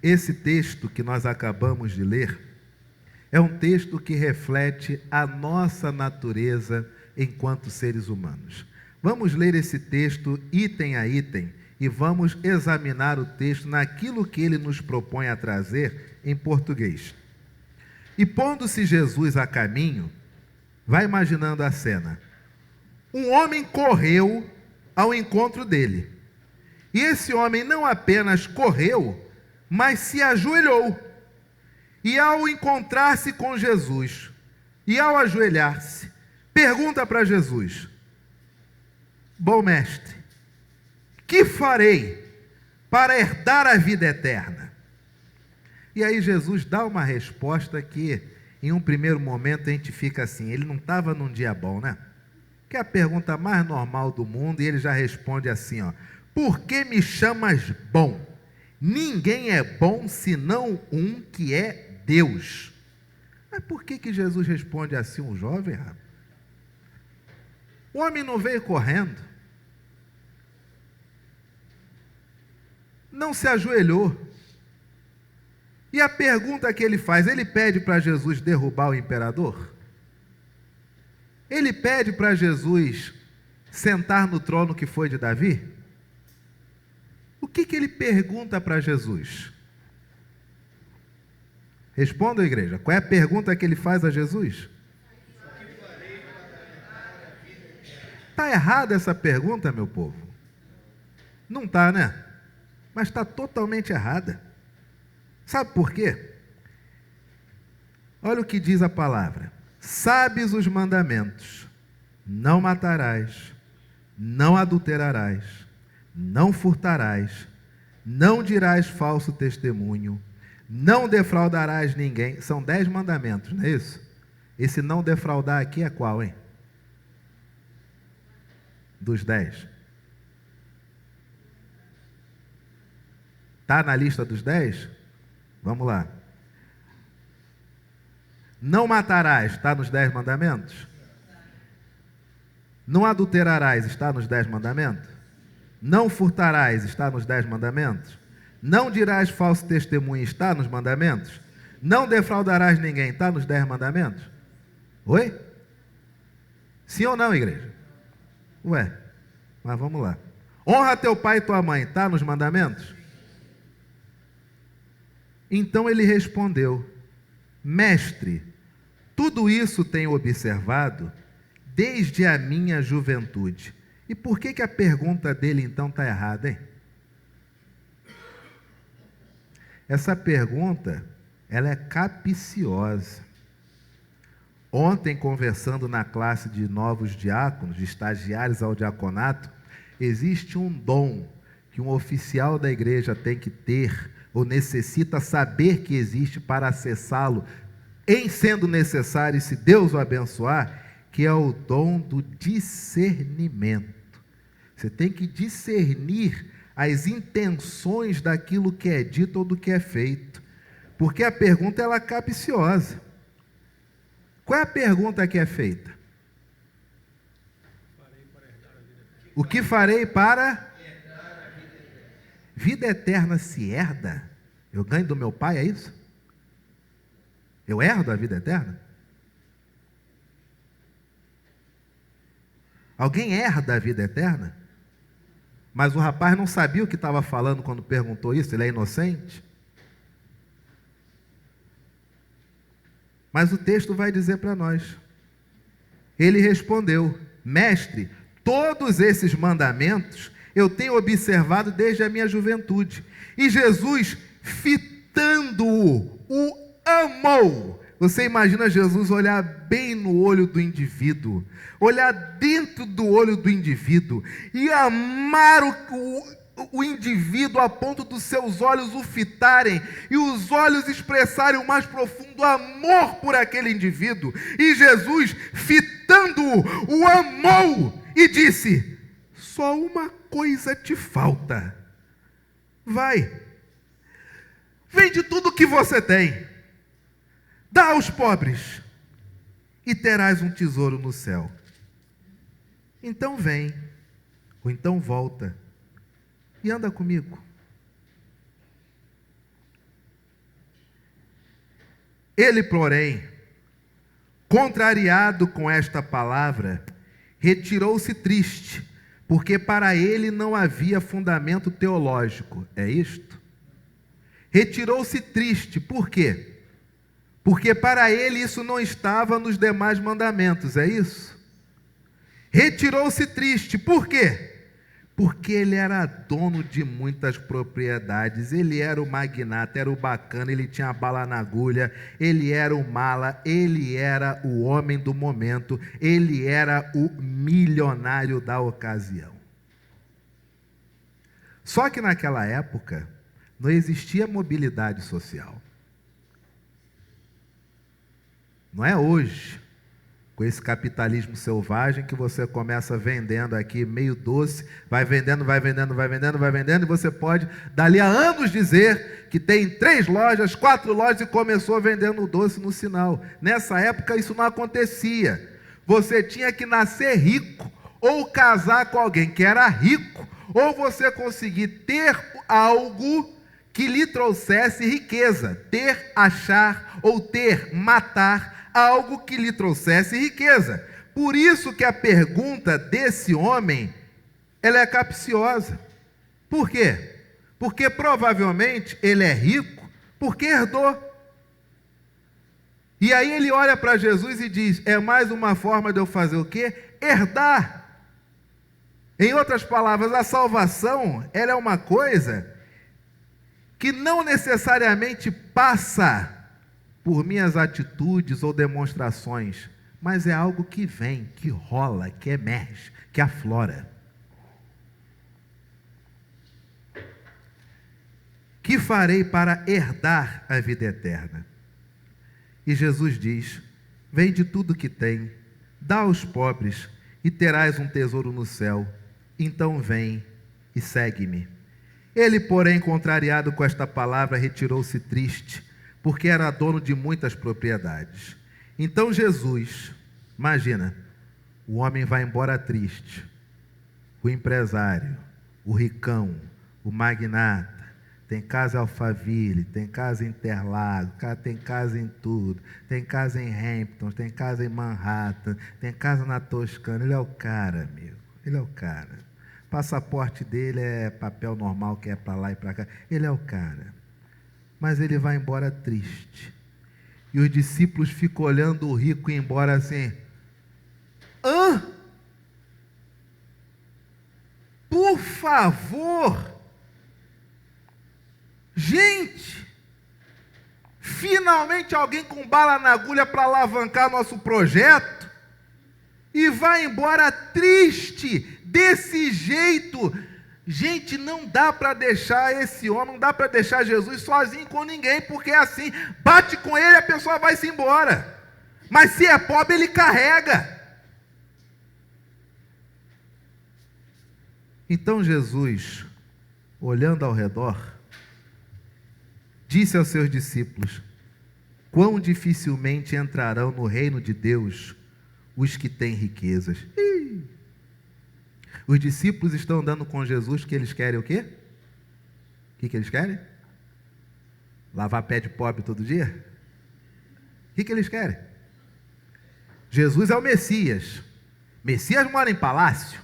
Esse texto que nós acabamos de ler é um texto que reflete a nossa natureza enquanto seres humanos. Vamos ler esse texto item a item e vamos examinar o texto naquilo que ele nos propõe a trazer em português. E pondo-se Jesus a caminho, vai imaginando a cena. Um homem correu ao encontro dele. E esse homem não apenas correu, mas se ajoelhou. E ao encontrar-se com Jesus, e ao ajoelhar-se, pergunta para Jesus: bom mestre, que farei para herdar a vida eterna? E aí Jesus dá uma resposta que, em um primeiro momento, a gente fica assim, ele não estava num dia bom, né? Que é a pergunta mais normal do mundo, e ele já responde assim, ó: por que me chamas bom? Ninguém é bom senão um que é Deus. Mas por que Jesus responde assim, um jovem, rapaz? O homem não veio correndo, não se ajoelhou. E a pergunta que ele faz, ele pede para Jesus derrubar o imperador? Ele pede para Jesus sentar no trono que foi de Davi? O que ele pergunta para Jesus? Responda, igreja. Qual é a pergunta que ele faz a Jesus? Está errada essa pergunta, meu povo? Não está, né? Mas está totalmente errada. Sabe por quê? Olha o que diz a palavra. Sabes os mandamentos: não matarás, não adulterarás, não furtarás, não dirás falso testemunho, não defraudarás ninguém. São 10 mandamentos, não é isso? Esse não defraudar aqui é qual, hein? Dos 10. Está na lista dos 10? Vamos lá. Não matarás, está nos 10 mandamentos? Não adulterarás, está nos 10 mandamentos? Não furtarás, está nos 10 mandamentos? Não dirás falso testemunho, está nos mandamentos? Não defraudarás ninguém, está nos 10 mandamentos? Oi? Sim ou não, igreja? Ué, mas vamos lá. Honra teu pai e tua mãe, está nos mandamentos? Então ele respondeu: mestre, tudo isso tenho observado desde a minha juventude. E por que a pergunta dele então está errada, hein? Essa pergunta, ela é capciosa. Ontem, conversando na classe de novos diáconos, de estagiários ao diaconato, existe um dom que um oficial da igreja tem que ter, ou necessita saber que existe para acessá-lo, em sendo necessário, e se Deus o abençoar, que é o dom do discernimento. Você tem que discernir as intenções daquilo que é dito ou do que é feito, porque a pergunta ela é capciosa. Qual é a pergunta que é feita? O que farei para? Vida eterna se herda? Eu ganho do meu pai, é isso? Eu herdo a vida eterna? Alguém herda a vida eterna? Mas o rapaz não sabia o que estava falando quando perguntou isso, ele é inocente? Mas o texto vai dizer para nós. Ele respondeu: mestre, todos esses mandamentos eu tenho observado desde a minha juventude. E Jesus, fitando-o, o amou. Você imagina Jesus olhar bem no olho do indivíduo, olhar dentro do olho do indivíduo e amar o indivíduo a ponto dos seus olhos o fitarem e os olhos expressarem o mais profundo amor por aquele indivíduo. E Jesus, fitando-o, o amou e disse: só uma coisa te falta. Vai, vende tudo o que você tem, dá aos pobres e terás um tesouro no céu. Então vem, ou então volta e anda comigo. Ele, porém, contrariado com esta palavra, retirou-se triste, porque para ele não havia fundamento teológico. É isto? Retirou-se triste, por quê? Porque para ele isso não estava nos demais mandamentos, é isso? Retirou-se triste, por quê? Porque ele era dono de muitas propriedades, ele era o magnata, era o bacana, ele tinha a bala na agulha, ele era o mala, ele era o homem do momento, ele era o milionário da ocasião. Só que naquela época não existia mobilidade social. Não é hoje, com esse capitalismo selvagem, que você começa vendendo aqui meio doce, vai vendendo, e você pode, dali a anos, dizer que tem 3 lojas, 4 lojas e começou vendendo doce no sinal. Nessa época isso não acontecia. Você tinha que nascer rico, ou casar com alguém que era rico, ou você conseguir ter algo que lhe trouxesse riqueza, ter, achar, ou ter, matar, algo que lhe trouxesse riqueza. Por isso que a pergunta desse homem, ela é capciosa. Por quê? Porque provavelmente ele é rico porque herdou. E aí ele olha para Jesus e diz, é mais uma forma de eu fazer o quê? Herdar. Em outras palavras, a salvação, ela é uma coisa que não necessariamente passa por minhas atitudes ou demonstrações, mas é algo que vem, que rola, que emerge, que aflora. Que farei para herdar a vida eterna? E Jesus diz, vende tudo que tem, dá aos pobres, e terás um tesouro no céu. Então vem e segue-me. Ele, porém, contrariado com esta palavra, retirou-se triste, porque era dono de muitas propriedades. Então Jesus, imagina, o homem vai embora triste, o empresário, o ricão, o magnata, tem casa em Alphaville, tem casa em Interlagos, tem casa em tudo, tem casa em Hamptons, tem casa em Manhattan, tem casa na Toscana. Ele é o cara, amigo, ele é o cara. Passaporte dele é papel normal, que é para lá e para cá. Ele é o cara. Mas ele vai embora triste. E os discípulos ficam olhando o rico ir embora assim. Hã? Por favor! Gente! Finalmente alguém com bala na agulha para alavancar nosso projeto. E vai embora triste, desse jeito. Gente, não dá para deixar esse homem, não dá para deixar Jesus sozinho com ninguém, porque é assim, bate com ele, a pessoa vai se embora. Mas se é pobre, ele carrega. Então Jesus, olhando ao redor, disse aos seus discípulos, quão dificilmente entrarão no reino de Deus os que têm riquezas. Os discípulos estão andando com Jesus, que eles querem o quê? O que eles querem? Lavar pé de pobre todo dia? O que eles querem? Jesus é o Messias. Messias mora em palácio.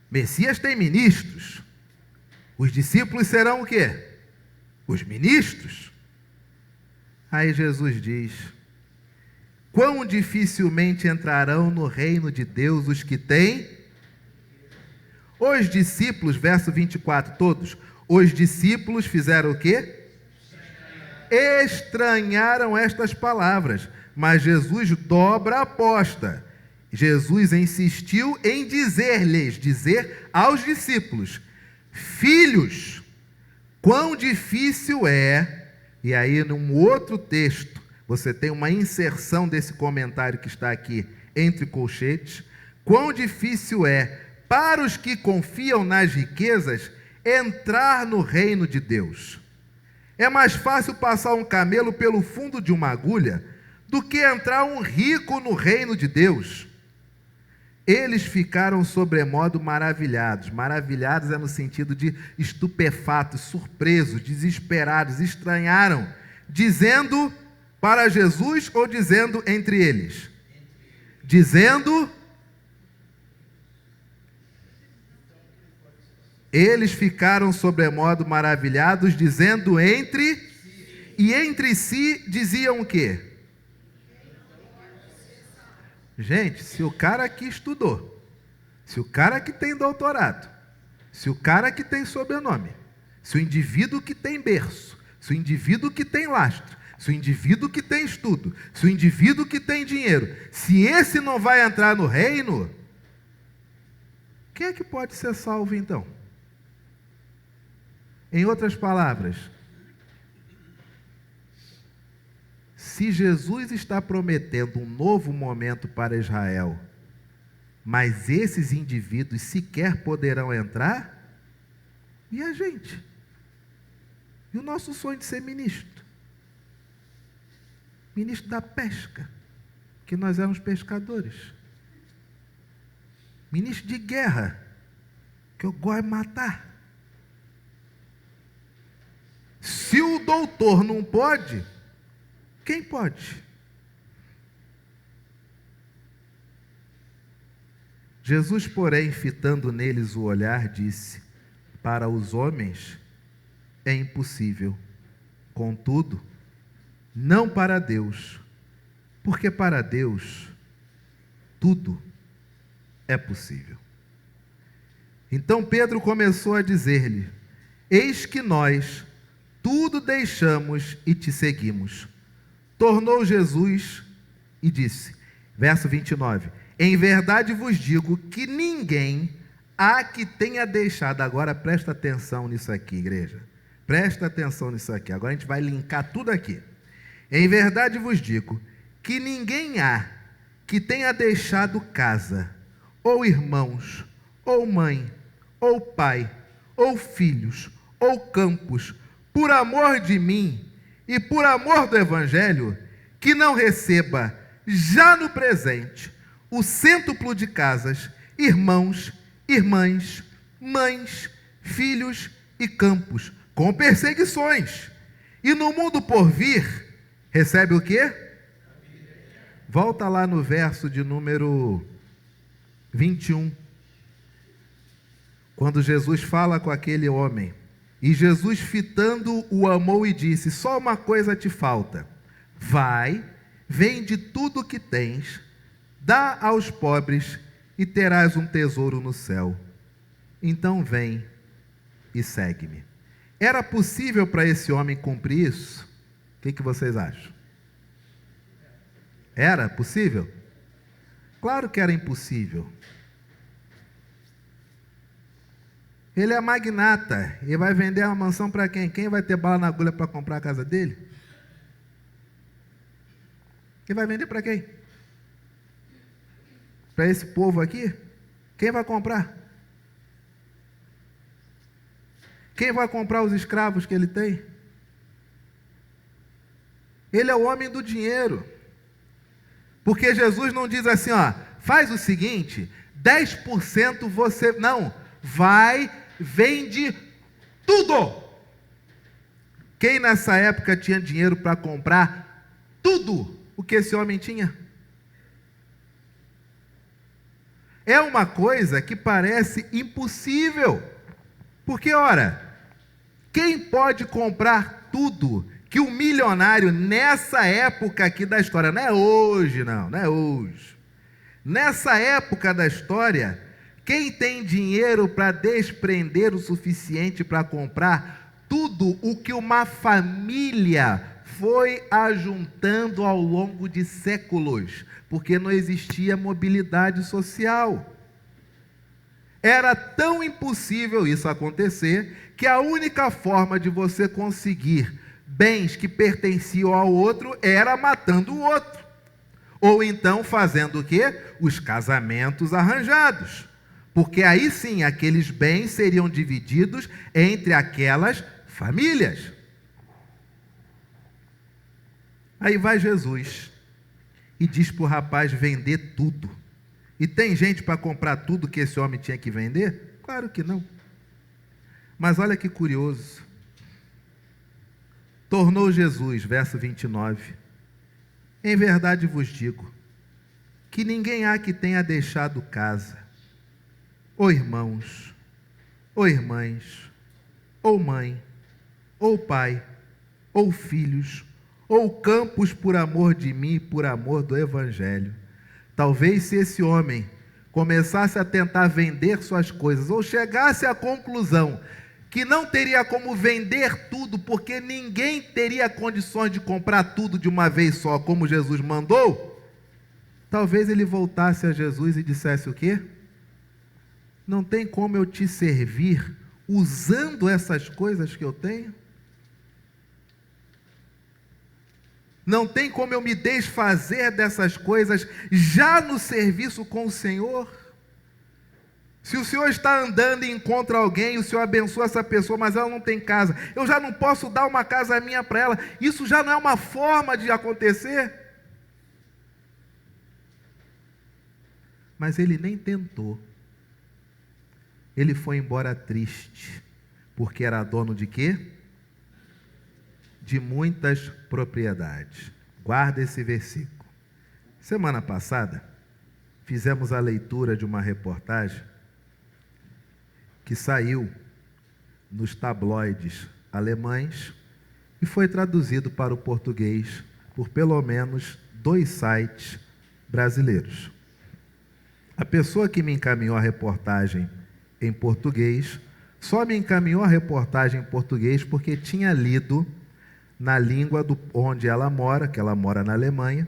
Messias tem ministros. Os discípulos serão o quê? Os ministros. Aí Jesus diz, quão dificilmente entrarão no reino de Deus os que têm. Os discípulos, verso 24, todos, os discípulos fizeram o quê? Estranharam estas palavras, mas Jesus dobra a aposta. Jesus insistiu em dizer aos discípulos, filhos, quão difícil é, e aí num outro texto, você tem uma inserção desse comentário que está aqui entre colchetes, quão difícil é para os que confiam nas riquezas, entrar no reino de Deus. É mais fácil passar um camelo pelo fundo de uma agulha do que entrar um rico no reino de Deus. Eles ficaram sobremodo maravilhados. Maravilhados é no sentido de estupefatos, surpresos, desesperados, estranharam, dizendo, Para Jesus ou dizendo entre eles? Dizendo, eles ficaram sobremodo maravilhados, dizendo e entre si diziam o quê? Gente, se o cara aqui estudou, se o cara que tem doutorado, se o cara que tem sobrenome, se o indivíduo que tem berço, se o indivíduo que tem lastro, se o indivíduo que tem estudo, se o indivíduo que tem dinheiro, se esse não vai entrar no reino, quem é que pode ser salvo então? Em outras palavras, se Jesus está prometendo um novo momento para Israel, mas esses indivíduos sequer poderão entrar, e a gente? E o nosso sonho de ser ministro? Ministro da pesca, que nós éramos pescadores. Ministro de guerra, que eu gosto de matar. Se o doutor não pode, quem pode? Jesus, porém, fitando neles o olhar, disse: para os homens é impossível, contudo, não para Deus, porque para Deus tudo é possível. Então Pedro começou a dizer-lhe: eis que nós tudo deixamos e te seguimos. Tornou Jesus e disse, verso 29, em verdade vos digo que ninguém há que tenha deixado. Agora presta atenção nisso aqui, igreja. Presta atenção nisso aqui. Agora a gente vai linkar tudo aqui. Em verdade vos digo que ninguém há que tenha deixado casa, ou irmãos, ou mãe, ou pai, ou filhos, ou campos, por amor de mim e por amor do Evangelho, que não receba já no presente o cêntuplo de casas, irmãos, irmãs, mães, filhos e campos, com perseguições, e no mundo por vir, recebe o quê? Volta lá no verso de número 21, quando Jesus fala com aquele homem, e Jesus fitando o amou e disse, só uma coisa te falta, vai, vende tudo o que tens, dá aos pobres e terás um tesouro no céu, então vem e segue-me. Era possível para esse homem cumprir isso? O que vocês acham? Era possível? Claro que era impossível. Ele é magnata, e vai vender uma mansão para quem? Quem vai ter bala na agulha para comprar a casa dele? Quem vai vender para quem? Para esse povo aqui? Quem vai comprar? Quem vai comprar os escravos que ele tem? Ele é o homem do dinheiro. Porque Jesus não diz assim, ó, faz o seguinte, 10% você... Não, vai, vende tudo. Quem nessa época tinha dinheiro para comprar tudo o que esse homem tinha? É uma coisa que parece impossível. Porque, ora, quem pode comprar tudo que um milionário nessa época aqui da história, não é hoje não, não é hoje. Nessa época da história, quem tem dinheiro para desprender o suficiente para comprar tudo o que uma família foi ajuntando ao longo de séculos, porque não existia mobilidade social. Era tão impossível isso acontecer, que a única forma de você conseguir bens que pertenciam ao outro era matando o outro. Ou então fazendo o quê? Os casamentos arranjados. Porque aí sim, aqueles bens seriam divididos entre aquelas famílias. Aí vai Jesus e diz para o rapaz vender tudo. E tem gente para comprar tudo que esse homem tinha que vender? Claro que não. Mas olha que curioso. Tornou Jesus, verso 29, Em verdade vos digo, que ninguém há que tenha deixado casa, ou irmãos, ou irmãs, ou mãe, ou pai, ou filhos, ou campos por amor de mim e por amor do Evangelho. Talvez se esse homem começasse a tentar vender suas coisas, ou chegasse à conclusão que não teria como vender tudo, porque ninguém teria condições de comprar tudo de uma vez só, como Jesus mandou, talvez ele voltasse a Jesus e dissesse o quê? Não tem como eu te servir usando essas coisas que eu tenho? Não tem como eu me desfazer dessas coisas já no serviço com o Senhor? Se o Senhor está andando e encontra alguém, o Senhor abençoa essa pessoa, mas ela não tem casa, eu já não posso dar uma casa minha para ela, isso já não é uma forma de acontecer? Mas ele nem tentou. Ele foi embora triste, porque era dono de quê? De muitas propriedades. Guarda esse versículo. Semana passada, fizemos a leitura de uma reportagem que saiu nos tabloides alemães e foi traduzido para o português por pelo menos 2 sites brasileiros. A pessoa que me encaminhou a reportagem em português só me encaminhou a reportagem em português porque tinha lido na língua onde ela mora, que ela mora na Alemanha,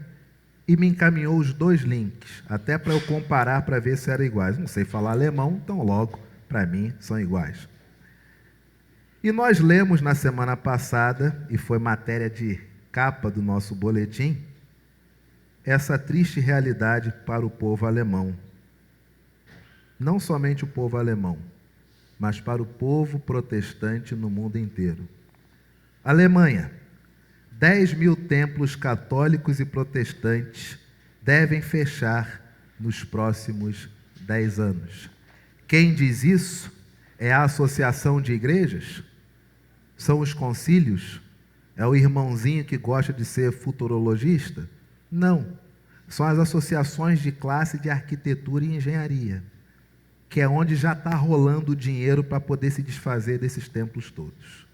e me encaminhou os 2 links, até para eu comparar para ver se eram iguais. Não sei falar alemão, então logo, para mim, são iguais. E nós lemos na semana passada, e foi matéria de capa do nosso boletim, essa triste realidade para o povo alemão. Não somente o povo alemão, mas para o povo protestante no mundo inteiro. Alemanha, 10.000 templos católicos e protestantes devem fechar nos próximos 10 anos. Quem diz isso é a Associação de Igrejas? São os concílios? É o irmãozinho que gosta de ser futurologista? Não. São as associações de classe de arquitetura e engenharia, que é onde já está rolando o dinheiro para poder se desfazer desses templos todos.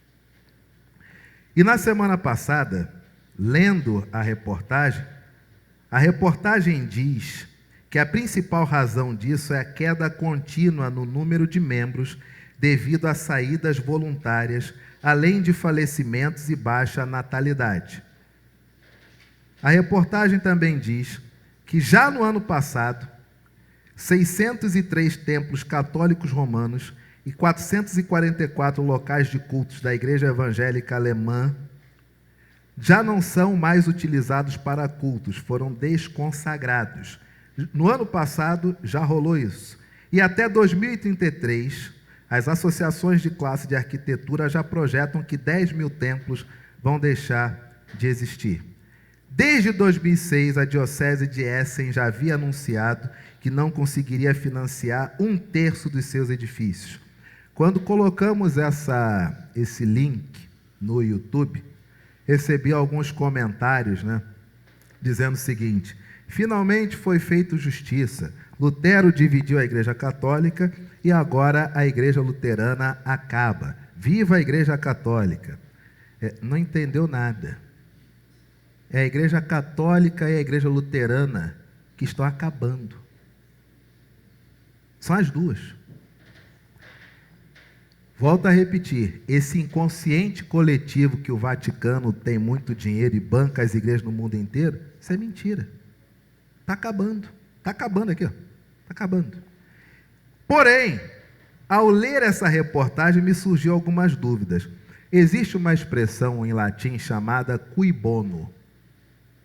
E na semana passada, lendo a reportagem diz que a principal razão disso é a queda contínua no número de membros devido a saídas voluntárias, além de falecimentos e baixa natalidade. A reportagem também diz que já no ano passado, 603 templos católicos romanos e 444 locais de cultos da Igreja Evangélica Alemã já não são mais utilizados para cultos, foram desconsagrados. No ano passado já rolou isso. E até 2033, as associações de classe de arquitetura já projetam que 10.000 templos vão deixar de existir. Desde 2006, a Diocese de Essen já havia anunciado que não conseguiria financiar 1/3 dos seus edifícios. Quando colocamos esse link no YouTube, recebi alguns comentários, dizendo o seguinte: finalmente foi feita justiça. Lutero dividiu a Igreja Católica e agora a Igreja Luterana acaba. Viva a Igreja Católica! Não entendeu nada. É a Igreja Católica e a Igreja Luterana que estão acabando. São as duas. Volto a repetir, esse inconsciente coletivo que o Vaticano tem muito dinheiro e banca as igrejas no mundo inteiro, isso é mentira. Está acabando. Está acabando aqui, ó. Está acabando. Porém, ao ler essa reportagem, me surgiu algumas dúvidas. Existe uma expressão em latim chamada cui bono.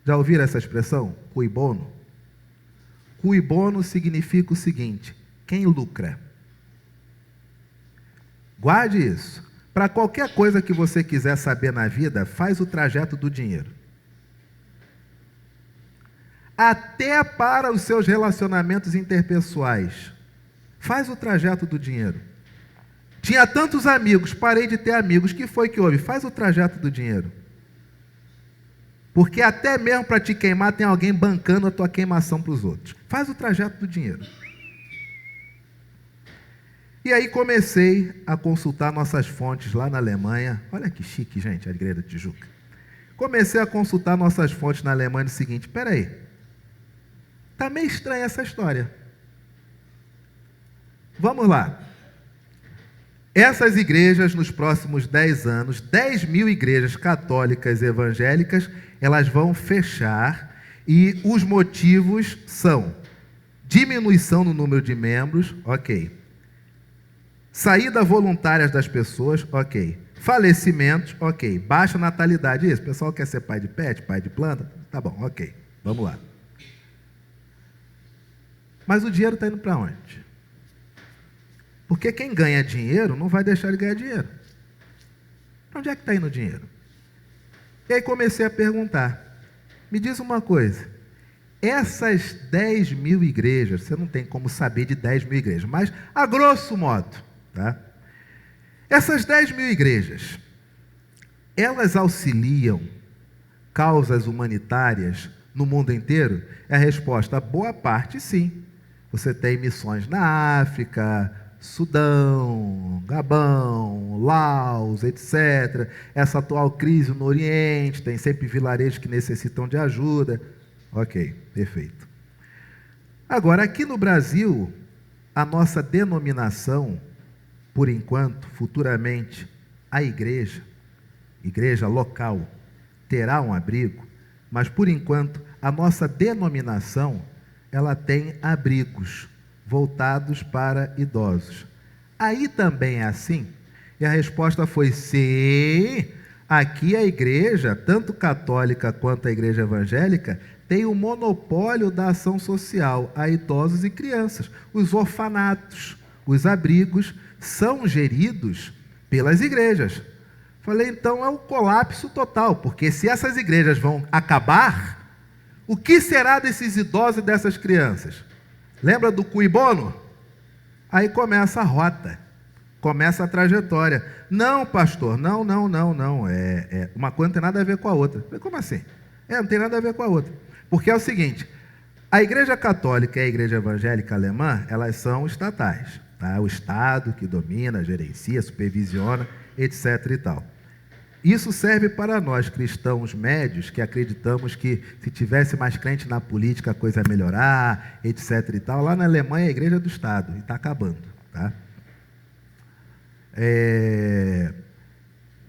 Já ouviram essa expressão? Cui bono? Cui bono significa o seguinte: quem lucra? Guarde isso. Para qualquer coisa que você quiser saber na vida, faz o trajeto do dinheiro. Até para os seus relacionamentos interpessoais, faz o trajeto do dinheiro. Tinha tantos amigos, parei de ter amigos, o que foi que houve? Faz o trajeto do dinheiro. Porque até mesmo para te queimar tem alguém bancando a tua queimação para os outros. Faz o trajeto do dinheiro. E aí comecei a consultar nossas fontes lá na Alemanha. Olha que chique, gente, a Igreja da Tijuca. Comecei a consultar nossas fontes na Alemanha no seguinte: espera aí, está meio estranha essa história. Vamos lá. Essas igrejas, nos próximos 10 anos, 10 mil igrejas católicas e evangélicas, elas vão fechar, e os motivos são diminuição no número de membros, ok. Saída voluntárias das pessoas, ok. Falecimentos, ok. Baixa natalidade, isso. O pessoal quer ser pai de pet, pai de planta, tá bom, ok. Vamos lá. Mas o dinheiro está indo para onde? Porque quem ganha dinheiro não vai deixar de ganhar dinheiro. Para onde é que está indo o dinheiro? E aí comecei a perguntar. Me diz uma coisa. Essas 10 mil igrejas, você não tem como saber de 10 mil igrejas, mas a grosso modo, tá? Essas 10 mil igrejas, elas auxiliam causas humanitárias no mundo inteiro? A resposta, boa parte, sim. Você tem missões na África, Sudão, Gabão, Laos, etc. Essa atual crise no Oriente, tem sempre vilarejos que necessitam de ajuda. Ok, perfeito. Agora, aqui no Brasil, a nossa denominação, por enquanto, futuramente, a igreja local, terá um abrigo, mas por enquanto, a nossa denominação, ela tem abrigos voltados para idosos. Aí também é assim? E a resposta foi sim. Aqui a igreja, tanto católica quanto a igreja evangélica, tem o monopólio da ação social a idosos e crianças. Os orfanatos, os abrigos, são geridos pelas igrejas. Falei, então é um colapso total, porque se essas igrejas vão acabar, o que será desses idosos e dessas crianças? Lembra do Cuibono? Aí começa a rota, começa a trajetória. Não, pastor, não. Uma coisa não tem nada a ver com a outra. Falei, como assim? Não tem nada a ver com a outra. Porque é o seguinte, a igreja católica e a igreja evangélica alemã, elas são estatais. Tá? O Estado que domina, gerencia, supervisiona, etc. e tal. Isso serve para nós, cristãos médios, que acreditamos que se tivesse mais crente na política a coisa ia melhorar, etc. e tal. Lá na Alemanha é a igreja do Estado, e está acabando. Tá?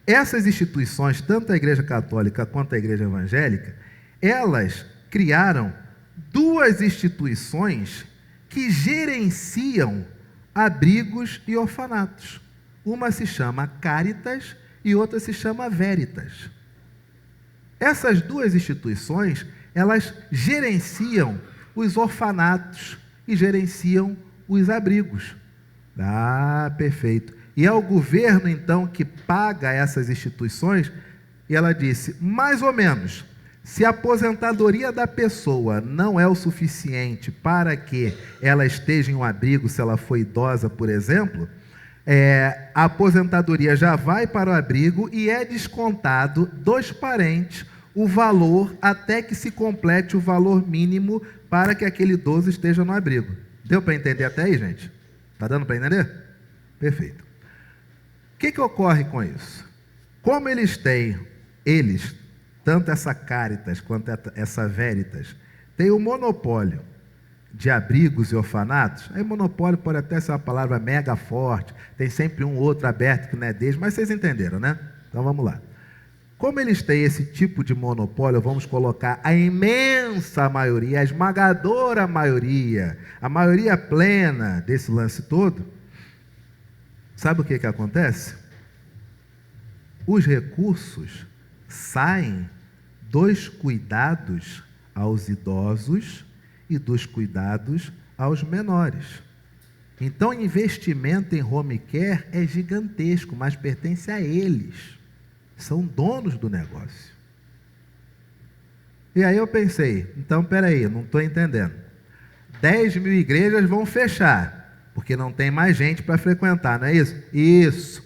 Essas instituições, tanto a igreja católica quanto a igreja evangélica, elas criaram duas instituições que gerenciam abrigos e orfanatos. Uma se chama Caritas e outra se chama Veritas. Essas duas instituições, elas gerenciam os orfanatos e gerenciam os abrigos. Ah, perfeito. E é o governo, então, que paga essas instituições, e ela disse, mais ou menos, se a aposentadoria da pessoa não é o suficiente para que ela esteja em um abrigo, se ela for idosa, por exemplo, a aposentadoria já vai para o abrigo e é descontado dos parentes o valor até que se complete o valor mínimo para que aquele idoso esteja no abrigo. Deu para entender até aí, gente? Está dando para entender? Perfeito. O que ocorre com isso? Como eles, tanto essa Caritas quanto essa Veritas, têm o monopólio de abrigos e orfanatos, aí monopólio pode até ser uma palavra mega forte, tem sempre um ou outro aberto que não é deles, mas vocês entenderam, né? Então vamos lá. Como eles têm esse tipo de monopólio, vamos colocar a imensa maioria, a esmagadora maioria, a maioria plena desse lance todo, sabe o que acontece? Os recursos saem dos cuidados aos idosos e dos cuidados aos menores. Então, o investimento em home care é gigantesco, mas pertence a eles. São donos do negócio. E aí eu pensei, então, peraí, eu não estou entendendo. 10 mil igrejas vão fechar, porque não tem mais gente para frequentar, não é isso? Isso.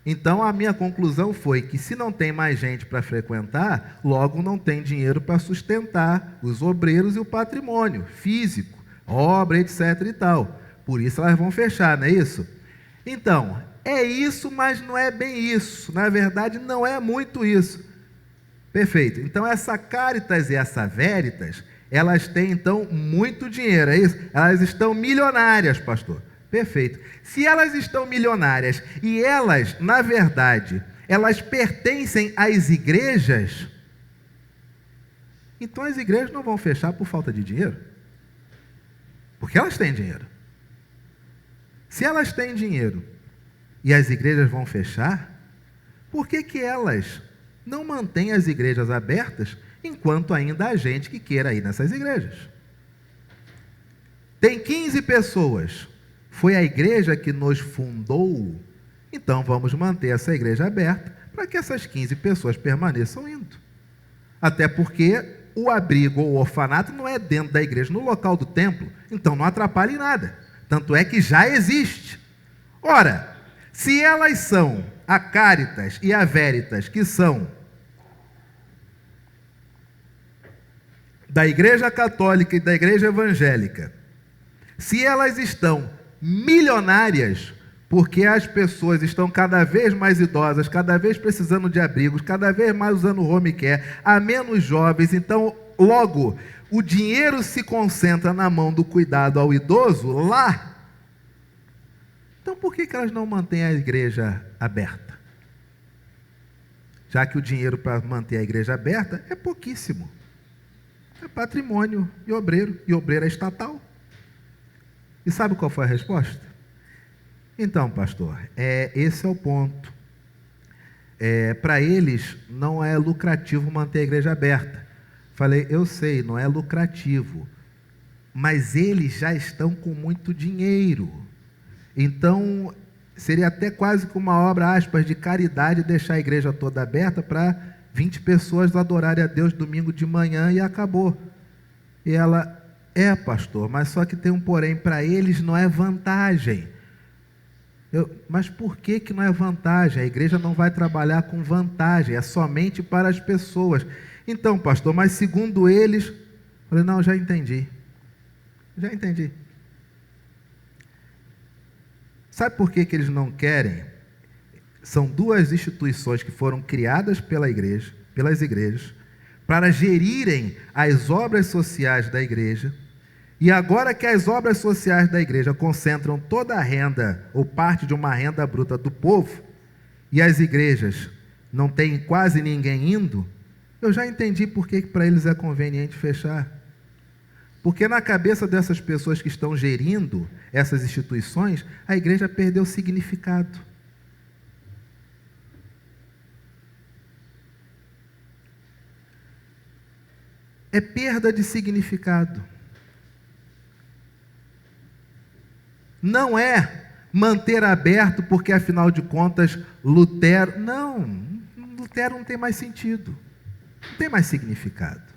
Então, a minha conclusão foi que se não tem mais gente para frequentar, logo não tem dinheiro para sustentar os obreiros e o patrimônio físico, obra, etc. e tal. Por isso elas vão fechar, não é isso? Então, é isso, mas não é bem isso. Na verdade, não é muito isso. Perfeito. Então, essa Caritas e essa Veritas, elas têm, então, muito dinheiro, é isso? Elas estão milionárias, pastor. Perfeito. Se elas estão milionárias e elas, na verdade, elas pertencem às igrejas, então as igrejas não vão fechar por falta de dinheiro. Porque elas têm dinheiro. Se elas têm dinheiro e as igrejas vão fechar, por que que elas não mantêm as igrejas abertas enquanto ainda há gente que queira ir nessas igrejas? Tem 15 pessoas. Foi a igreja que nos fundou, então vamos manter essa igreja aberta para que essas 15 pessoas permaneçam indo. Até porque o abrigo ou o orfanato não é dentro da igreja, no local do templo, então não atrapalha em nada. Tanto é que já existe. Ora, se elas são a Caritas e a Veritas, que são da igreja católica e da igreja evangélica, se elas estão milionárias, porque as pessoas estão cada vez mais idosas, cada vez precisando de abrigos, cada vez mais usando home care, há menos jovens, então logo o dinheiro se concentra na mão do cuidado ao idoso lá. Então por que elas não mantêm a igreja aberta? Já que o dinheiro para manter a igreja aberta é pouquíssimo. É patrimônio e obreiro é estatal. E sabe qual foi a resposta? Então, pastor, esse é o ponto. Para eles não é lucrativo manter a igreja aberta. Falei, eu sei, não é lucrativo, mas eles já estão com muito dinheiro. Então, seria até quase que uma obra, aspas, de caridade deixar a igreja toda aberta para 20 pessoas adorarem a Deus domingo de manhã e acabou. E ela... pastor, mas só que tem um porém, para eles não é vantagem. Mas por que não é vantagem? A igreja não vai trabalhar com vantagem, é somente para as pessoas. Então, pastor, mas segundo eles, eu falei, não, já entendi. Sabe por que eles não querem? São duas instituições que foram criadas pelas igrejas, para gerirem as obras sociais da igreja. E agora que as obras sociais da igreja concentram toda a renda, ou parte de uma renda bruta do povo, e as igrejas não têm quase ninguém indo, eu já entendi por que para eles é conveniente fechar. Porque na cabeça dessas pessoas que estão gerindo essas instituições, a igreja perdeu significado. É perda de significado. Não é manter aberto porque, afinal de contas, Lutero não tem mais sentido, não tem mais significado.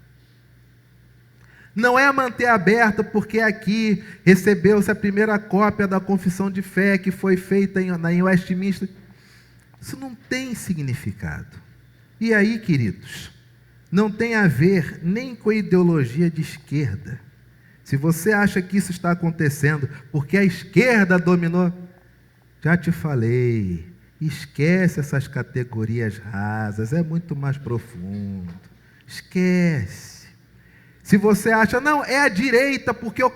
Não é manter aberto porque aqui recebeu-se a primeira cópia da confissão de fé que foi feita em Westminster. Isso não tem significado. E aí, queridos, não tem a ver nem com a ideologia de esquerda. Se você acha que isso está acontecendo porque a esquerda dominou, já te falei, esquece essas categorias rasas, é muito mais profundo. Esquece. Se você acha, não, é a direita porque eu...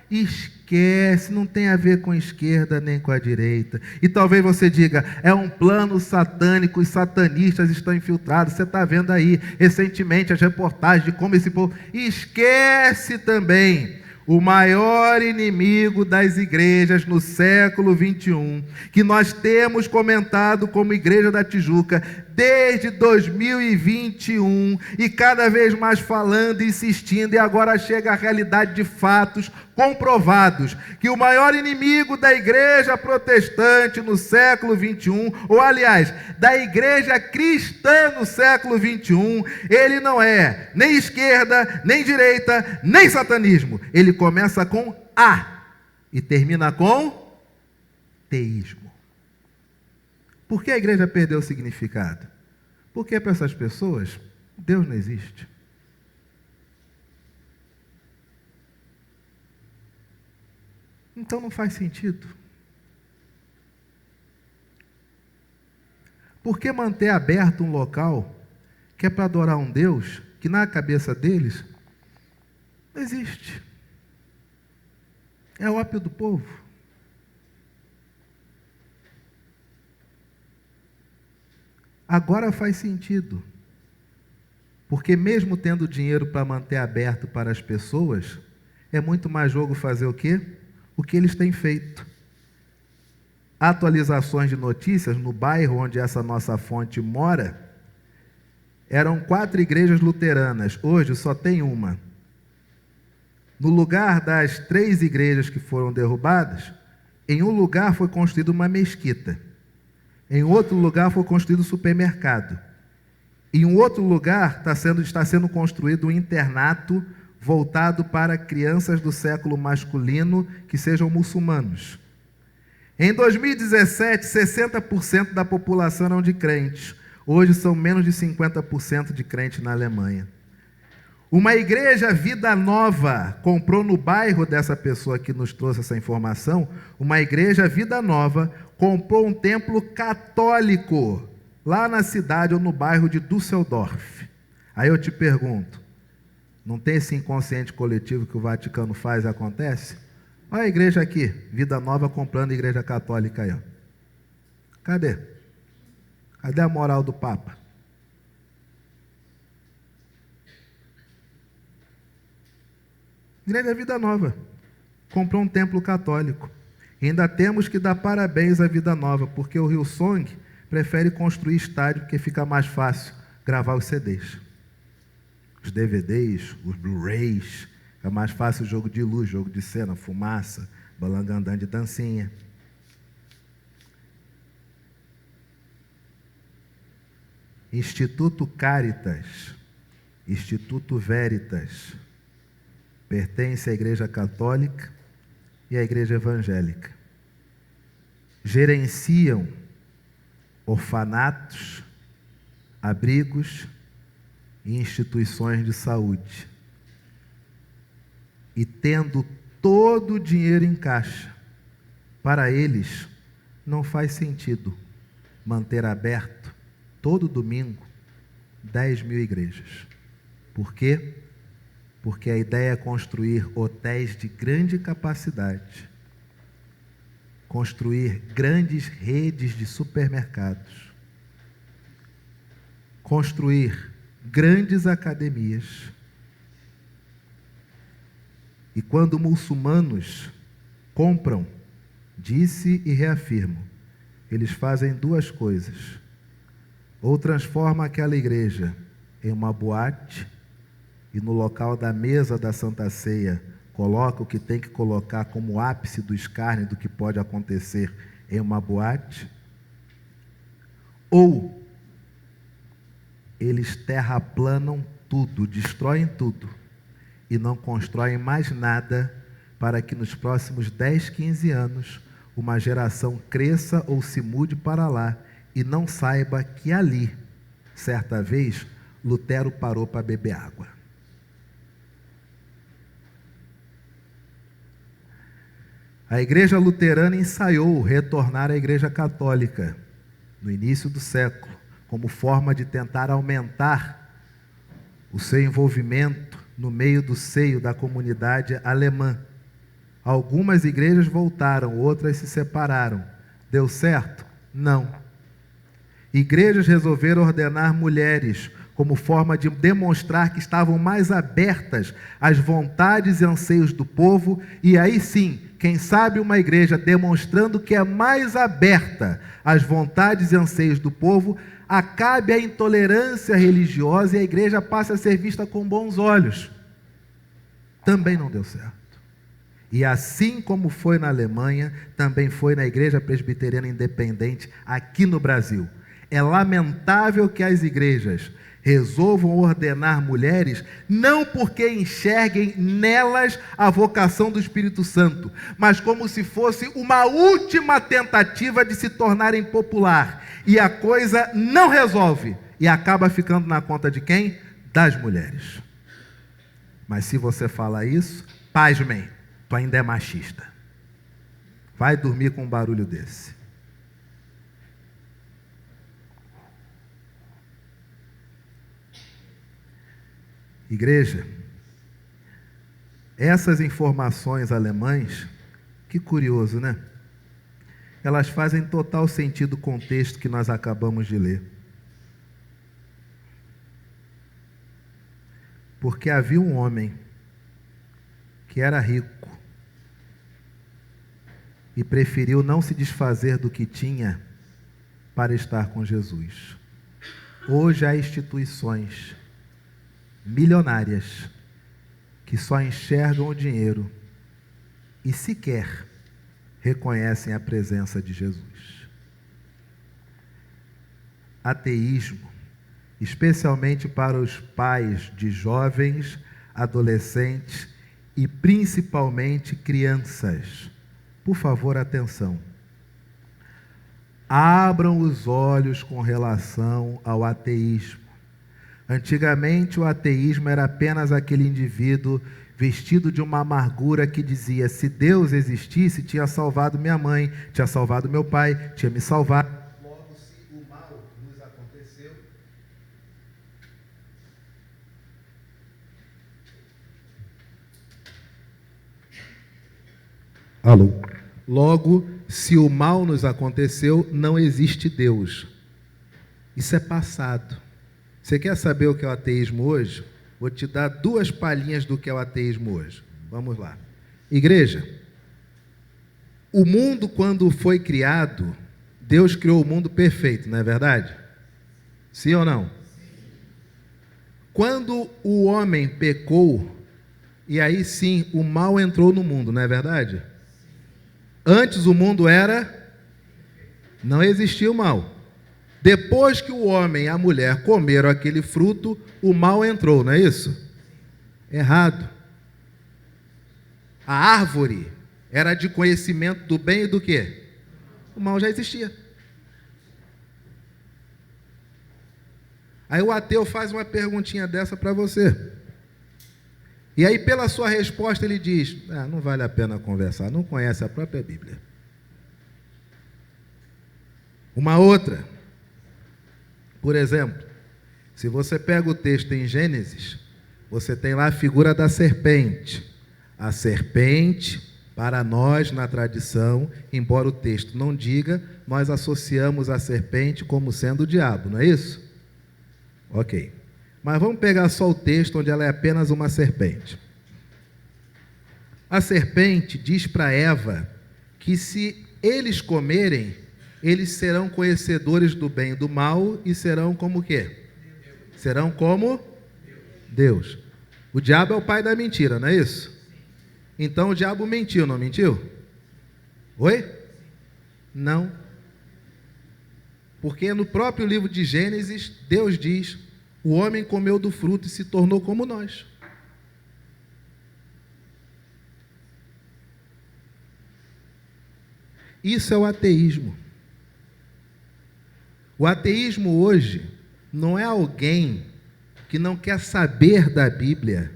Esquece, não tem a ver com a esquerda nem com a direita. E talvez você diga, é um plano satânico, os satanistas estão infiltrados. Você está vendo aí, recentemente, as reportagens de como esse povo... Esquece também o maior inimigo das igrejas no século 21, que nós temos comentado como Igreja da Tijuca desde 2021, e cada vez mais falando, insistindo, e agora chega a realidade de fatos comprovados, que o maior inimigo da igreja protestante no século 21, ou aliás, da igreja cristã no século 21, ele não é nem esquerda, nem direita, nem satanismo. Ele começa com A e termina com teísmo. Por que a igreja perdeu o significado? Porque para essas pessoas, Deus não existe. Então não faz sentido. Por que manter aberto um local que é para adorar um Deus que na cabeça deles não existe? É o ópio do povo. Agora faz sentido. Porque mesmo tendo dinheiro para manter aberto para as pessoas, é muito mais jogo fazer o quê? O que eles têm feito. Atualizações de notícias no bairro onde essa nossa fonte mora, eram 4 igrejas luteranas, hoje só tem uma. No lugar das 3 igrejas que foram derrubadas, em um lugar foi construída uma mesquita, em outro lugar foi construído um supermercado, em um outro lugar está sendo construído um internato voltado para crianças do século masculino que sejam muçulmanos. Em 2017, 60% da população eram de crentes. Hoje são menos de 50% de crentes na Alemanha. Uma igreja Vida Nova comprou no bairro dessa pessoa que nos trouxe essa informação, uma igreja Vida Nova comprou um templo católico lá na cidade ou no bairro de Düsseldorf. Aí eu te pergunto, não tem esse inconsciente coletivo que o Vaticano faz e acontece? Olha a igreja aqui, Vida Nova comprando a igreja católica aí. Ó. Cadê? Cadê a moral do Papa? Igreja Vida Nova comprou um templo católico. E ainda temos que dar parabéns à Vida Nova, porque o Hillsong prefere construir estádio porque fica mais fácil gravar os CDs. Os DVDs, os Blu-rays, é mais fácil o jogo de luz, jogo de cena, fumaça, balangandã de dancinha. Instituto Caritas, Instituto Veritas, pertence à Igreja Católica e à Igreja Evangélica. Gerenciam orfanatos, abrigos e instituições de saúde. E tendo todo o dinheiro em caixa, para eles não faz sentido manter aberto todo domingo 10.000 igrejas. Por quê? Porque a ideia é construir hotéis de grande capacidade, construir grandes redes de supermercados, construir grandes academias. E quando muçulmanos compram, disse e reafirmo, eles fazem 2 coisas. Ou transformam aquela igreja em uma boate, e no local da mesa da Santa Ceia, coloca o que tem que colocar como ápice do escárnio do que pode acontecer em uma boate. Ou eles terraplanam tudo, destroem tudo, e não constroem mais nada para que nos próximos 10, 15 anos uma geração cresça ou se mude para lá e não saiba que ali, certa vez, Lutero parou para beber água. A igreja luterana ensaiou retornar à igreja católica no início do século, como forma de tentar aumentar o seu envolvimento no meio do seio da comunidade alemã. Algumas igrejas voltaram, outras se separaram. Deu certo? Não. Igrejas resolveram ordenar mulheres como forma de demonstrar que estavam mais abertas às vontades e anseios do povo, e aí sim, quem sabe uma igreja demonstrando que é mais aberta às vontades e anseios do povo, acabe a intolerância religiosa e a igreja passe a ser vista com bons olhos. Também não deu certo. E assim como foi na Alemanha, também foi na Igreja Presbiteriana Independente aqui no Brasil. É lamentável que as igrejas resolvam ordenar mulheres, não porque enxerguem nelas a vocação do Espírito Santo, mas como se fosse uma última tentativa de se tornarem popular. e a coisa não resolve, e acaba ficando na conta de quem? Das mulheres. Mas se você fala isso, pasmem, tu ainda é machista. Vai dormir com um barulho desse. Igreja, essas informações alemãs, que curioso, né? Elas fazem total sentido com o texto que nós acabamos de ler. Porque havia um homem que era rico e preferiu não se desfazer do que tinha para estar com Jesus. Hoje há instituições milionárias que só enxergam o dinheiro e sequer reconhecem a presença de Jesus. Ateísmo, especialmente para os pais de jovens, adolescentes e principalmente crianças. Por favor, atenção. Abram os olhos com relação ao ateísmo. Antigamente, o ateísmo era apenas aquele indivíduo vestido de uma amargura que dizia: se Deus existisse, tinha salvado minha mãe, tinha salvado meu pai, tinha me salvado. Logo, se o mal nos aconteceu, alô. Logo, se o mal nos aconteceu, não existe Deus. Isso é passado. Você quer saber o que é o ateísmo hoje? Vou te dar 2 palhinhas do que é o ateísmo hoje. Vamos lá. Igreja, o mundo, quando foi criado, Deus criou o mundo perfeito, não é verdade? Sim ou não? Quando o homem pecou, e aí sim, o mal entrou no mundo, não é verdade? Antes o mundo não existia o mal. Depois que o homem e a mulher comeram aquele fruto, o mal entrou, não é isso? Errado. A árvore era de conhecimento do bem e do quê? O mal já existia. Aí o ateu faz uma perguntinha dessa para você. E aí, pela sua resposta, ele diz: não vale a pena conversar, não conhece a própria Bíblia. Uma outra, por exemplo, se você pega o texto em Gênesis, você tem lá a figura da serpente. A serpente, para nós, na tradição, embora o texto não diga, nós associamos a serpente como sendo o diabo, não é isso? Ok. Mas vamos pegar só o texto onde ela é apenas uma serpente. A serpente diz para Eva que se eles comerem, eles serão conhecedores do bem e do mal e serão como o quê? Serão como Deus. O diabo é o pai da mentira, não é isso? Então o diabo mentiu, não mentiu? Oi? Não. Porque no próprio livro de Gênesis, Deus diz: o homem comeu do fruto e se tornou como nós. Isso é o ateísmo. O ateísmo hoje não é alguém que não quer saber da Bíblia,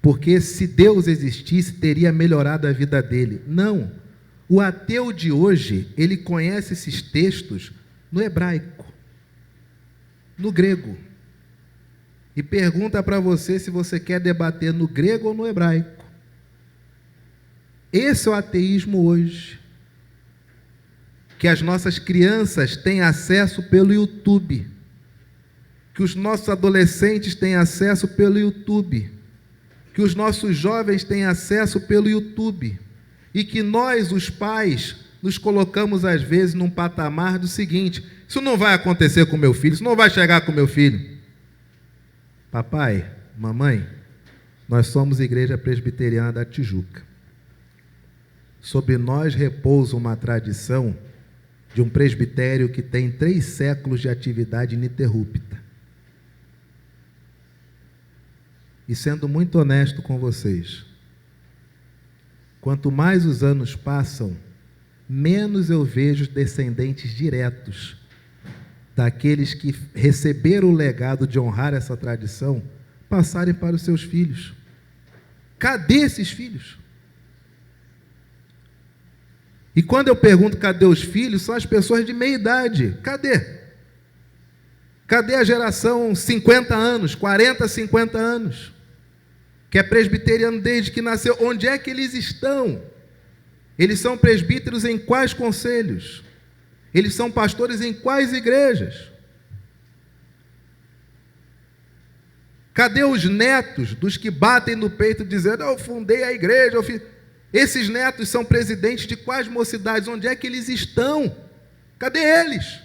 porque se Deus existisse, teria melhorado a vida dele. Não. O ateu de hoje, ele conhece esses textos no hebraico, no grego. E pergunta para você se você quer debater no grego ou no hebraico. Esse é o ateísmo hoje. Que as nossas crianças têm acesso pelo YouTube. Que os nossos adolescentes têm acesso pelo YouTube. Que os nossos jovens têm acesso pelo YouTube. E que nós, os pais, nos colocamos às vezes num patamar do seguinte: isso não vai acontecer com meu filho, isso não vai chegar com meu filho. Papai, mamãe, nós somos Igreja Presbiteriana da Tijuca. Sobre nós repousa uma tradição de um presbitério que tem 3 séculos de atividade ininterrupta. E sendo muito honesto com vocês, quanto mais os anos passam, menos eu vejo descendentes diretos daqueles que receberam o legado de honrar essa tradição passarem para os seus filhos. Cadê esses filhos? E quando eu pergunto cadê os filhos, são as pessoas de meia idade. Cadê? Cadê a geração 50 anos, 40, 50 anos? Que é presbiteriano desde que nasceu. Onde é que eles estão? Eles são presbíteros em quais conselhos? Eles são pastores em quais igrejas? Cadê os netos dos que batem no peito dizendo, eu fundei a igreja, eu fiz... Esses netos são presidentes de quais mocidades? Onde é que eles estão? Cadê eles?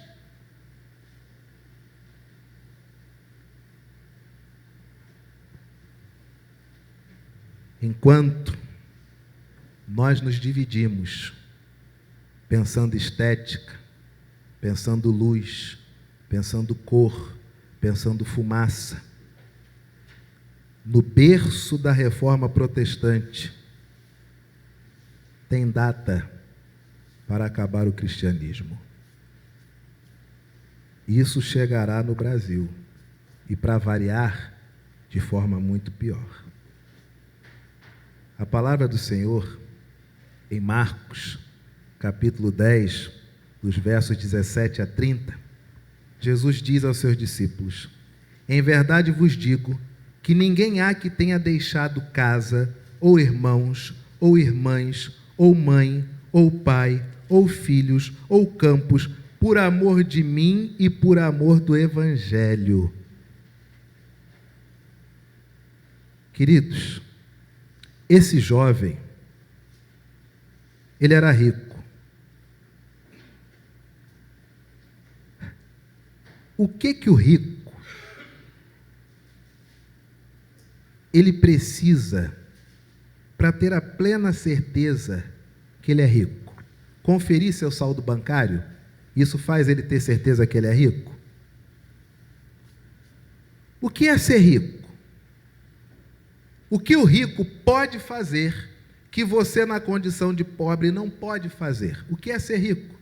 Enquanto nós nos dividimos, pensando estética, pensando luz, pensando cor, pensando fumaça, no berço da reforma protestante, tem data para acabar o cristianismo. Isso chegará no Brasil, e para variar, de forma muito pior. A palavra do Senhor, em Marcos, capítulo 10, dos versos 17 a 30, Jesus diz aos seus discípulos, em verdade vos digo, que ninguém há que tenha deixado casa, ou irmãos, ou irmãs, ou mãe, ou pai, ou filhos, ou campos, por amor de mim e por amor do Evangelho. Queridos, esse jovem, ele era rico. O que o rico, ele precisa para ter a plena certeza que ele é rico? Conferir seu saldo bancário? Isso faz ele ter certeza que ele é rico? O que é ser rico? O que o rico pode fazer que você, na condição de pobre, não pode fazer? O que é ser rico?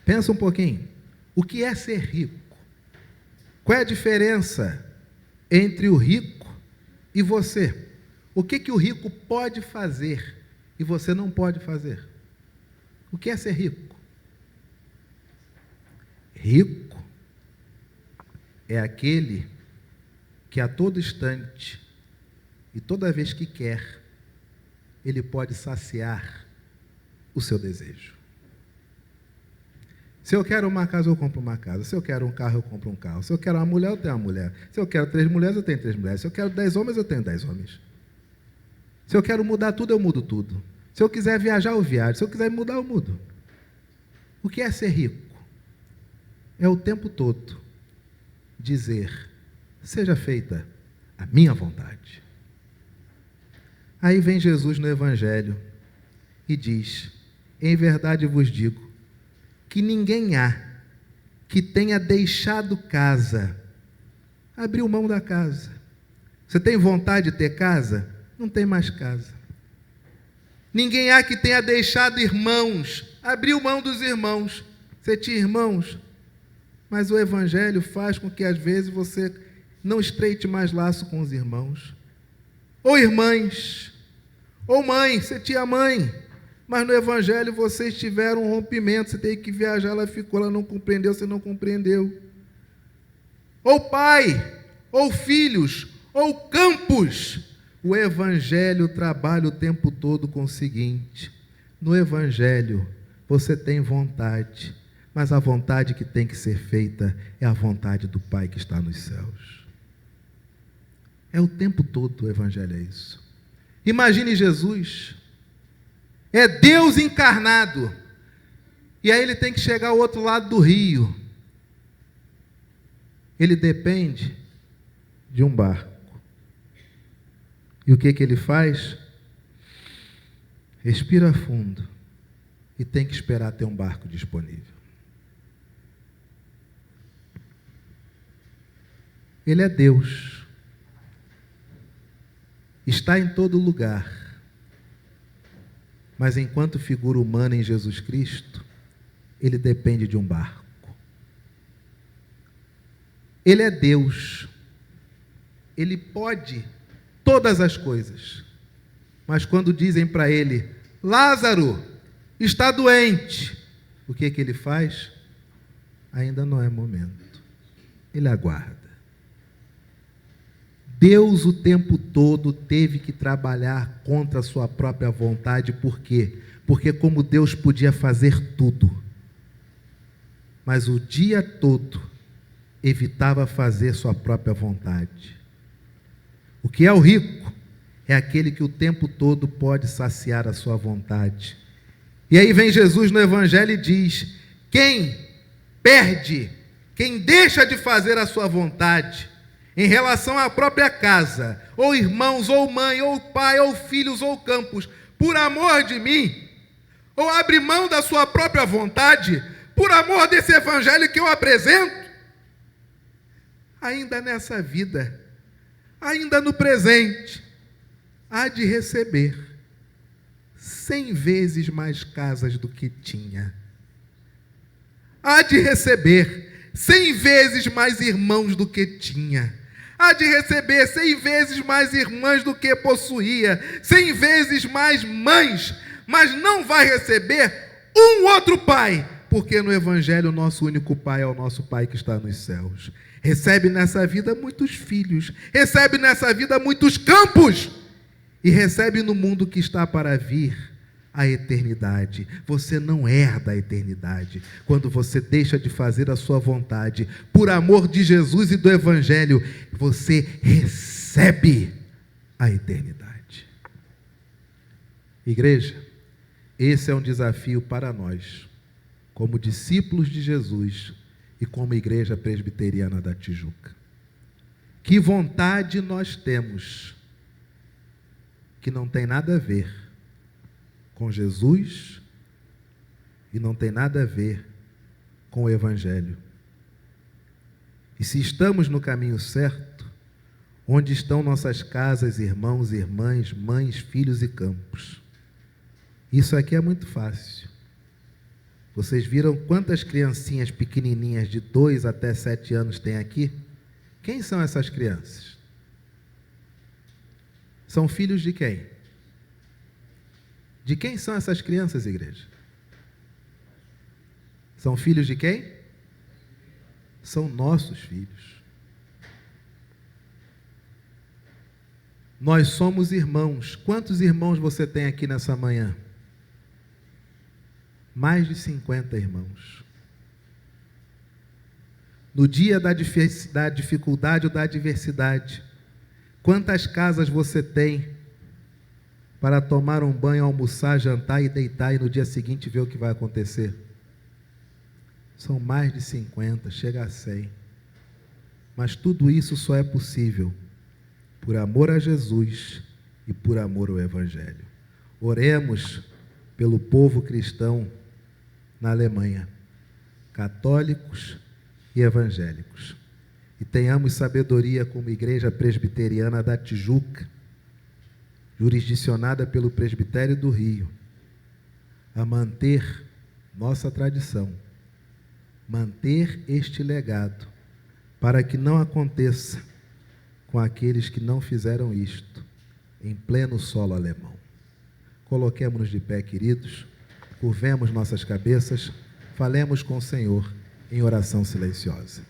Pensa um pouquinho. O que é ser rico? Qual é a diferença entre o rico e você? O que o rico pode fazer e você não pode fazer? O que é ser rico? Rico é aquele que a todo instante e toda vez que quer, ele pode saciar o seu desejo. Se eu quero uma casa, eu compro uma casa. Se eu quero um carro, eu compro um carro. Se eu quero uma mulher, eu tenho uma mulher. Se eu quero 3 mulheres, eu tenho 3 mulheres. Se eu quero 10 homens, eu tenho 10 homens. Se eu quero mudar tudo, eu mudo tudo. Se eu quiser viajar, eu viajo. Se eu quiser mudar, eu mudo. O que é ser rico? É o tempo todo dizer, seja feita a minha vontade. Aí vem Jesus no Evangelho e diz, em verdade vos digo, que ninguém há que tenha deixado casa, abriu mão da casa. Você tem vontade de ter casa? Não tem mais casa. Ninguém há que tenha deixado irmãos, abriu mão dos irmãos. Você tinha irmãos? Mas o Evangelho faz com que às vezes você não estreite mais laço com os irmãos. Ou irmãs, ou mãe, você tinha mãe, mas no Evangelho vocês tiveram um rompimento, você teve que viajar, ela ficou, ela não compreendeu, você não compreendeu. Ou pai, ou filhos, ou campos. O Evangelho trabalha o tempo todo com o seguinte, no Evangelho você tem vontade, mas a vontade que tem que ser feita é a vontade do Pai que está nos céus. É o tempo todo o Evangelho, é isso. Imagine Jesus, é Deus encarnado, e aí ele tem que chegar ao outro lado do rio. Ele depende de um barco. E o que ele faz? Respira fundo e tem que esperar ter um barco disponível. Ele é Deus. Está em todo lugar. mas enquanto figura humana em Jesus Cristo, ele depende de um barco. Ele é Deus, ele pode todas as coisas, mas quando dizem para ele, Lázaro está doente, o que ele faz? Ainda não é momento, ele aguarda. Deus o tempo todo teve que trabalhar contra a sua própria vontade, por quê? Porque como Deus podia fazer tudo, mas o dia todo evitava fazer sua própria vontade. O que é o rico? É aquele que o tempo todo pode saciar a sua vontade. E aí vem Jesus no Evangelho e diz, quem perde, quem deixa de fazer a sua vontade, em relação à própria casa, ou irmãos, ou mãe, ou pai, ou filhos, ou campos, por amor de mim, ou abre mão da sua própria vontade, por amor desse evangelho que eu apresento, ainda nessa vida, ainda no presente, há de receber 100 vezes mais casas do que tinha. Há de receber 100 vezes mais irmãos do que tinha. Há de receber 100 vezes mais irmãs do que possuía, 100 vezes mais mães, mas não vai receber um outro pai, porque no Evangelho o nosso único pai é o nosso Pai que está nos céus. Recebe nessa vida muitos filhos, recebe nessa vida muitos campos, e recebe no mundo que está para vir a eternidade. Você não herda a eternidade quando você deixa de fazer a sua vontade. Por amor de Jesus e do Evangelho, você recebe a eternidade. Igreja, esse é um desafio para nós, como discípulos de Jesus e como Igreja Presbiteriana da Tijuca. Que vontade nós temos que não tem nada a ver com Jesus e não tem nada a ver com o Evangelho. E se estamos no caminho certo, onde estão nossas casas, irmãos, irmãs, mães, filhos e campos? Isso aqui é muito fácil. Vocês viram quantas criancinhas pequenininhas de 2 até 7 anos tem aqui? Quem são essas crianças? São filhos de quem? De quem são essas crianças, igreja? São filhos de quem? São nossos filhos. Nós somos irmãos. Quantos irmãos você tem aqui nessa manhã? Mais de 50 irmãos. No dia da dificuldade ou da adversidade, quantas casas você tem para tomar um banho, almoçar, jantar e deitar e no dia seguinte ver o que vai acontecer? São mais de 50, chega a 100. Mas tudo isso só é possível por amor a Jesus e por amor ao Evangelho. Oremos pelo povo cristão na Alemanha, católicos e evangélicos. E tenhamos sabedoria como Igreja Presbiteriana da Tijuca, jurisdicionada pelo Presbitério do Rio, a manter nossa tradição, manter este legado, para que não aconteça com aqueles que não fizeram isto em pleno solo alemão. Coloquemo-nos de pé, queridos, curvemos nossas cabeças, falemos com o Senhor em oração silenciosa.